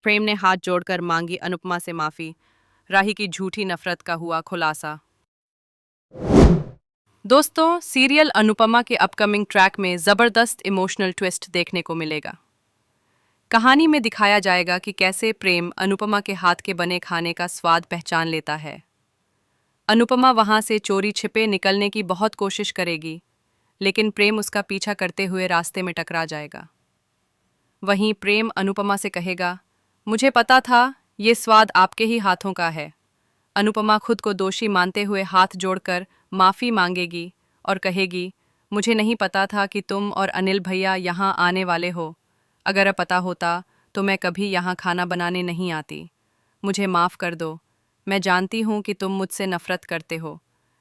प्रेम ने हाथ जोड़कर मांगी अनुपमा से माफी। राही की झूठी नफरत का हुआ खुलासा। दोस्तों, सीरियल अनुपमा के अपकमिंग ट्रैक में जबरदस्त इमोशनल ट्विस्ट देखने को मिलेगा। कहानी में दिखाया जाएगा कि कैसे प्रेम अनुपमा के हाथ के बने खाने का स्वाद पहचान लेता है। अनुपमा वहां से चोरी छिपे निकलने की बहुत कोशिश करेगी, लेकिन प्रेम उसका पीछा करते हुए रास्ते में टकरा जाएगा। वहीं प्रेम अनुपमा से कहेगा, मुझे पता था ये स्वाद आपके ही हाथों का है। अनुपमा खुद को दोषी मानते हुए हाथ जोड़कर माफी मांगेगी और कहेगी, मुझे नहीं पता था कि तुम और अनिल भैया यहाँ आने वाले हो। अगर अब पता होता तो मैं कभी यहाँ खाना बनाने नहीं आती। मुझे माफ़ कर दो। मैं जानती हूँ कि तुम मुझसे नफ़रत करते हो।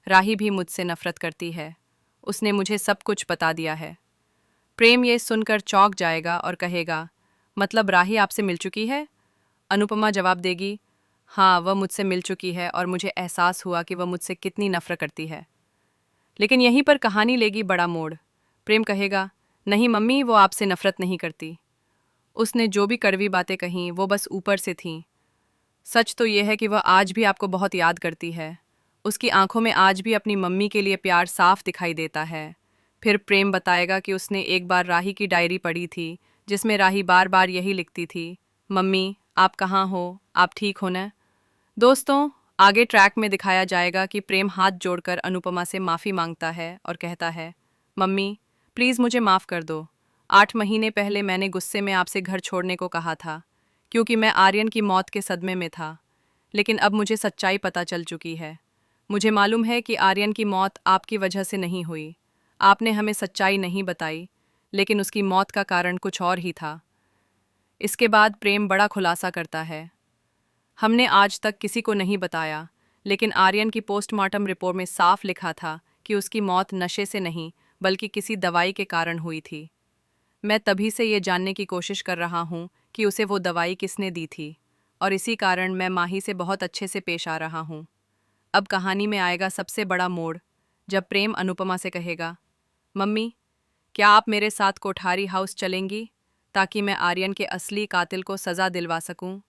राही भी मुझसे नफ़रत करती है। उसने मुझे सब कुछ बता दिया है। प्रेम ये सुनकर चौंक जाएगा और कहेगा, मतलब राही आपसे मिल चुकी है? अनुपमा जवाब देगी, हाँ, वह मुझसे मिल चुकी है और मुझे एहसास हुआ कि वह मुझसे कितनी नफ़रत करती है। लेकिन यहीं पर कहानी लेगी बड़ा मोड़। प्रेम कहेगा, नहीं मम्मी, वो आपसे नफ़रत नहीं करती। उसने जो भी कड़वी बातें कहीं वो बस ऊपर से थीं। सच तो यह है कि वह आज भी आपको बहुत याद करती है। उसकी आंखों में आज भी अपनी मम्मी के लिए प्यार साफ दिखाई देता है। फिर प्रेम बताएगा कि उसने एक बार राही की डायरी पढ़ी थी, जिसमें राही बार बार यही लिखती थी, मम्मी आप कहाँ हो, आप ठीक हो न? दोस्तों, आगे ट्रैक में दिखाया जाएगा कि प्रेम हाथ जोड़कर अनुपमा से माफ़ी मांगता है और कहता है, मम्मी प्लीज़ मुझे माफ़ कर दो। 8 महीने पहले मैंने गुस्से में आपसे घर छोड़ने को कहा था, क्योंकि मैं आर्यन की मौत के सदमे में था। लेकिन अब मुझे सच्चाई पता चल चुकी है। मुझे मालूम है कि आर्यन की मौत आपकी वजह से नहीं हुई। आपने हमें सच्चाई नहीं बताई, लेकिन उसकी मौत का कारण कुछ और ही था। इसके बाद प्रेम बड़ा खुलासा करता है, हमने आज तक किसी को नहीं बताया, लेकिन आर्यन की पोस्टमार्टम रिपोर्ट में साफ लिखा था कि उसकी मौत नशे से नहीं बल्कि किसी दवाई के कारण हुई थी। मैं तभी से ये जानने की कोशिश कर रहा हूँ कि उसे वो दवाई किसने दी थी, और इसी कारण मैं माही से बहुत अच्छे से पेश आ रहा हूँ। अब कहानी में आएगा सबसे बड़ा मोड़, जब प्रेम अनुपमा से कहेगा, मम्मी क्या आप मेरे साथ कोठारी हाउस चलेंगी, ताकि मैं आर्यन के असली कातिल को सज़ा दिलवा सकूं?